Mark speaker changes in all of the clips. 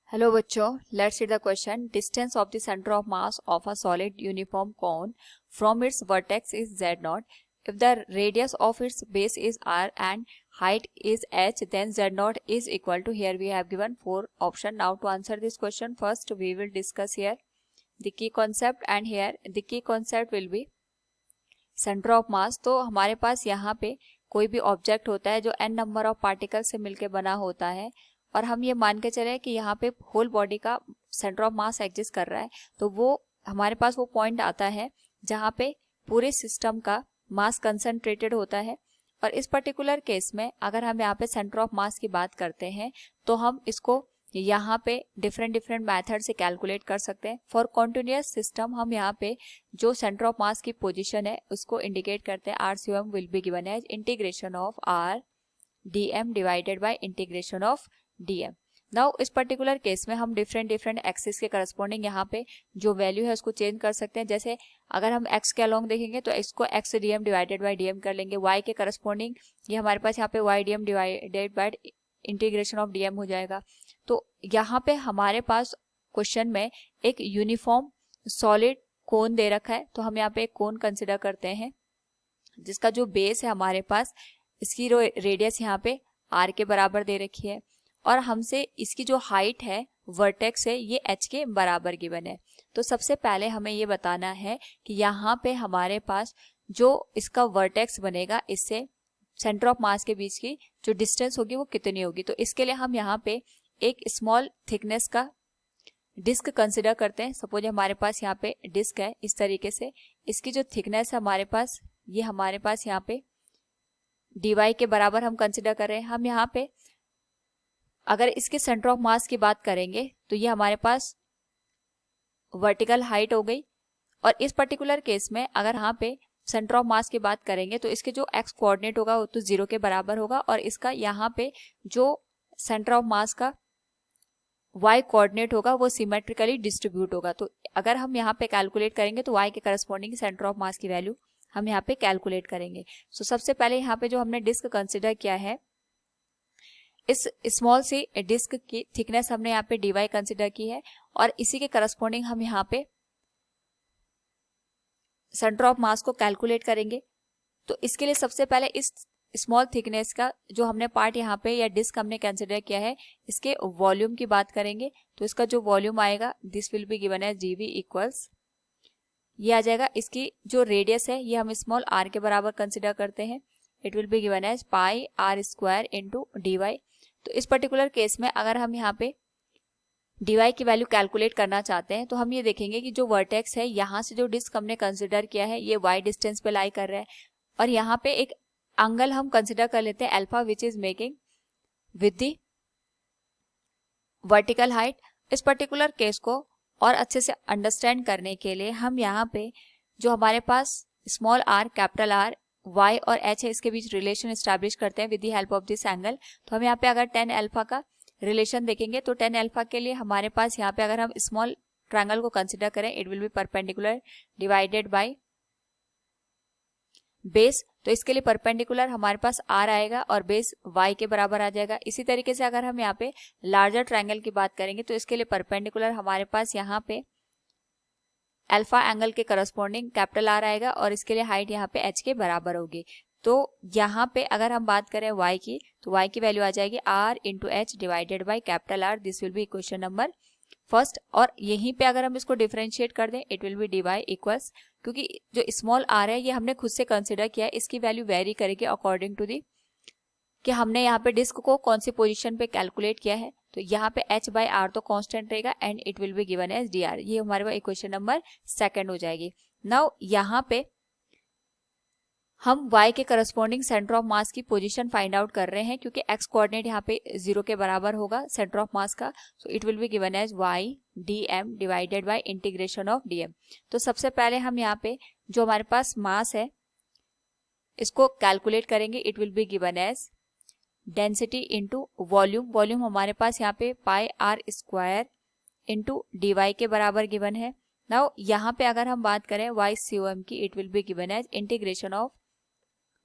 Speaker 1: Hello बच्चों, let's read the question. Distance of the centre of mass of a solid uniform cone from its vertex is z not. If the radius of its base is r and height is h, then z naught is equal to, here we have given 4 option. Now to answer this question, first we will discuss here the key concept, and here the key concept will be centre of मास. तो हमारे पास यहाँ पे कोई भी object होता है जो n नंबर ऑफ पार्टिकल से मिलकर बना होता है, और हम ये मान के चले कि यहाँ पे होल बॉडी का सेंटर ऑफ मास एग्जिस्ट कर रहा है, तो वो हमारे पास वो पॉइंट आता है जहाँ पे पूरे सिस्टम का मास कंसंट्रेटेड होता है. और इस पर्टिकुलर केस में अगर हम यहाँ पे सेंटर ऑफ मास की बात करते हैं तो हम इसको यहाँ पे डिफरेंट मेथड से कैलकुलेट कर सकते हैं. फॉर कॉन्टिन्यूअस सिस्टम हम यहाँ पे जो सेंटर ऑफ मास की पोजीशन है उसको इंडिकेट करते हैं. RCM will be given as integration of R dm divided by integration of dm. Now इस पर्टिकुलर केस में हम डिफरेंट एक्सिस के करस्पॉन्डिंग यहाँ पे जो वैल्यू है उसको चेंज कर सकते हैं. जैसे अगर हम x के अलोंग देखेंगे तो इसको x dm divided bye dm कर लेंगे. y के करस्पॉन्डिंग ये हमारे पास यहाँ पे y dm divided by integration of dm हो जाएगा. तो यहाँ पे हमारे पास क्वेश्चन में एक यूनिफॉर्म सॉलिड कोन दे रखा है, तो हम यहाँ पे एक कोन कंसिडर करते हैं जिसका जो बेस है हमारे पास, इसकी रेडियस यहाँ पे r के बराबर दे रखी है, और हमसे इसकी जो हाइट है वर्टेक्स है ये h के बराबर गिवन है. तो सबसे पहले हमें ये बताना है कि यहाँ पे हमारे पास जो इसका वर्टेक्स बनेगा इससे सेंटर ऑफ मास के बीच की जो डिस्टेंस होगी वो कितनी होगी. तो इसके लिए हम यहाँ पे एक स्मॉल थिकनेस का डिस्क कंसिडर करते हैं. सपोज हमारे पास यहाँ पे डिस्क है इस तरीके से, इसकी जो थिकनेस है हमारे पास ये हमारे पास यहाँ पे dy के बराबर हम कंसिडर कर रहे हैं. हम यहाँ पे अगर इसके सेंटर ऑफ मास की बात करेंगे तो ये हमारे पास वर्टिकल हाइट हो गई, और इस पर्टिकुलर केस में अगर यहाँ पे सेंटर ऑफ मास की बात करेंगे तो इसके जो x कोऑर्डिनेट होगा वो तो 0 के बराबर होगा, और इसका यहाँ पे जो सेंटर ऑफ मास का y कोऑर्डिनेट होगा वो सिमेट्रिकली डिस्ट्रीब्यूट होगा. तो अगर हम यहाँ पे कैलकुलेट करेंगे तो y के करस्पॉन्डिंग सेंटर ऑफ मास की वैल्यू हम यहाँ पे कैलकुलेट करेंगे. सो सबसे पहले यहाँ पे जो हमने डिस्क कंसिडर किया है, इस स्मॉल सी डिस्क की थिकनेस हमने यहाँ पे dy कंसिडर की है, और इसी के करस्पॉन्डिंग हम यहाँ पे सेंटर ऑफ मास को कैलकुलेट करेंगे. तो इसके लिए सबसे पहले इस स्मॉल थिकनेस का जो हमने पार्ट यहाँ पे या डिस्क हमने कंसिडर किया है इसके वॉल्यूम की बात करेंगे. तो इसका जो वॉल्यूम आएगा this will be given as dv equals, ये आ जाएगा. इसकी जो रेडियस है ये हम स्मॉल r के बराबर कंसिडर करते हैं. It will be given as pi r square into dy. तो इस पर्टिकुलर केस में अगर हम यहाँ पे dy की वैल्यू कैलकुलेट करना चाहते हैं तो हम ये देखेंगे कि जो वर्टेक्स है यहाँ से जो डिस्क हमने कंसिडर किया है ये y डिस्टेंस पे लाई कर रहा है, और यहाँ पे एक एंगल हम कंसिडर कर लेते हैं alpha which is making with the vertical height. इस पर्टिकुलर केस को और अच्छे से अंडरस्टैंड करने के लिए हम यहाँ पे जो हमारे पास small r capital R y और h है इसके बीच रिलेशन एस्टैब्लिश करते हैं with the help of this angle. तो हम यहाँ पे अगर tan अल्फा का रिलेशन देखेंगे तो tan अल्फा के लिए हमारे पास यहाँ पे अगर हम स्मॉल ट्रायंगल को कंसिडर करें it will B perpendicular divided by base. तो इसके लिए परपेंडिकुलर हमारे पास r आएगा और बेस y के बराबर आ जाएगा. इसी तरीके से अगर हम यहाँ पे लार्जर ट्रायंगल की बात करेंगे तो इसके लिए परपेंडिकुलर हमारे पास यहाँ पे अल्फा एंगल के करस्पॉन्डिंग कैपिटल R आएगा, और इसके लिए हाइट यहाँ पे h के बराबर होगी. तो यहाँ पे अगर हम बात करें y की तो y की वैल्यू आ जाएगी r into H divided by capital R. This will B equation number first. और यहीं पे अगर हम इसको डिफरेंशिएट कर दें it will B dy equals, क्योंकि जो स्मॉल r है ये हमने खुद से कंसिडर किया है, इसकी वैल्यू वेरी करेगी अकॉर्डिंग टू दी कि हमने यहाँ पे डिस्क को कौन सी पोजीशन पे कैलकुलेट किया है. तो यहाँ पे h बाई r तो कांस्टेंट रहेगा and it will be given as dr. ये हमारे पास इक्वेशन नंबर सेकंड हो जाएगी. नाउ यहाँ पे हम y के करस्पॉन्डिंग सेंटर ऑफ मास की पोजीशन फाइंड आउट कर रहे हैं, क्योंकि x कोऑर्डिनेट यहाँ पे 0 के बराबर होगा सेंटर ऑफ मास का. So it will be given as y dm divided by integration of dm. तो सबसे पहले हम यहाँ पे जो हमारे पास मास है इसको कैलकुलेट करेंगे. It will be given as density into volume. Volume हमारे पास यहाँ पे pi r square into dy के बराबर गिवन है. नाउ यहाँ पे अगर हम बात करें YCOM की it will be given as integration of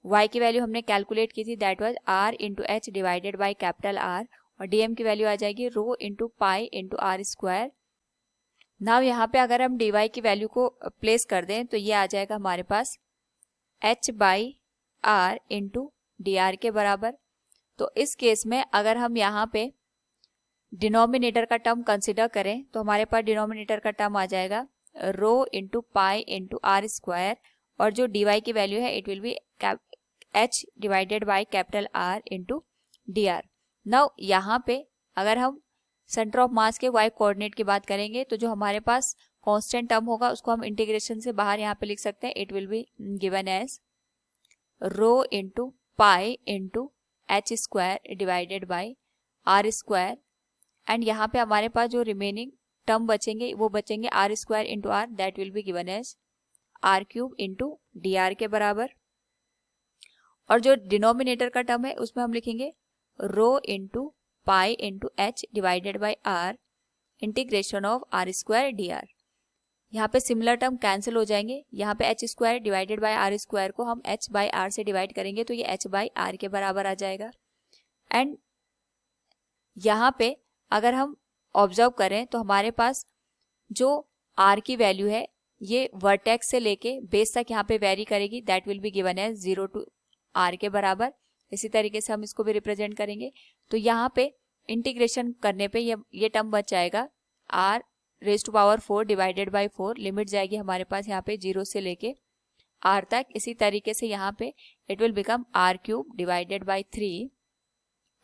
Speaker 1: y की वैल्यू हमने कैलकुलेट की थी that was r into H divided by capital R, और dm की वैल्यू आ जाएगी rho into pi into R square. Now यहाँ पे अगर हम dy की वैल्यू को प्लेस कर दें तो ये आ जाएगा हमारे पास h by r into D r के बराबर। तो इस केस में अगर हम यहाँ पे डिनोमिनेटर का टर्म कंसिडर करें तो हमारे पास डिनोमिनेटर का टर्म आ जाएगा rho into pi into R square, और जो dy की वैल्यू है it will be h divided by capital R into D R. Now यहाँ पे अगर हम सेंटर ऑफ मास के y कोऑर्डिनेट की बात करेंगे तो जो हमारे पास कांस्टेंट टर्म होगा उसको हम इंटीग्रेशन से बाहर यहाँ पे लिख सकते हैं। It will be given as rho into pi into h square divided by are square, and यहाँ पे हमारे पास जो रिमेनिंग टर्म बचेंगे वो बचेंगे r square into r, that will be given as r cube into D r के बराबर। और जो डिनोमिनेटर का टर्म है उसमें हम लिखेंगे rho into pi into H divided by R integration of R square D R. यहाँ पे सिमिलर टर्म कैंसिल हो जाएंगे, यहाँ पे H square divided by are square को हम एच बाई आर से डिवाइड करेंगे तो ये एच बाई आर के बराबर आ जाएगा। एंड यहाँ पे अगर हम ऑब्जर्व करें तो हमारे पास जो आर की वैल्यू है ये वर्टेक्स से लेके बेस तक यहाँ पे वेरी करेगी, that will be given as 0 to r के बराबर। इसी तरीके से हम इसको भी रिप्रेजेंट करेंगे। तो यहाँ पे इंटीग्रेशन करने पे ये टर्म बच जाएगा r raise to power 4 divided by 4, limit जाएगी हमारे पास यहाँ पे 0 से लेके आर तक। इसी तरीके से यहाँ पे it will become R cube divided by 3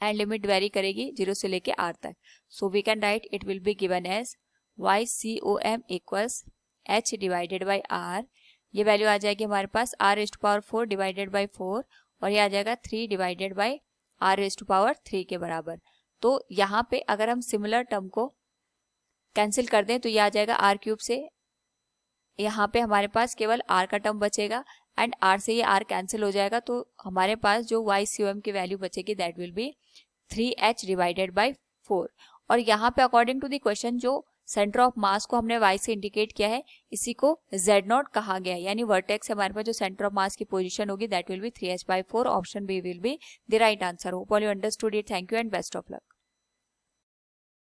Speaker 1: and limit vary करेगी 0 से लेके आर तक। So we can write it will be given as Y C O M equals H divided by R. ये वैल्यू आ जाएगी हमारे पास R raise to power 4 divided by 4, और ये आ जाएगा 3 divided by R raise to power 3 के बराबर। तो यहाँ पे अगर हम सिमिलर टर्म को कैंसिल कर दें तो ये आ जाएगा आर क्यूब से, यहाँ पे हमारे पास केवल आर का टर्म बचेगा एंड आर से ये आर कैंसिल हो जाएगा। तो हमारे पास जो वाई सी ओ एम की वैल्यू बचेगी that will be 3h divided by 4। और यहाँ पे अकॉर्डिंग टू द क्वेश्चन जो सेंटर ऑफ मास को हमने y से इंडिकेट किया है इसी को z0 कहा गया है, यानी वर्टेक्स से हमारे पास जो सेंटर ऑफ मास की पोजीशन होगी that will be 3h by 4। Option b will be the right answer. Hope all you understood it. Thank you and best of luck.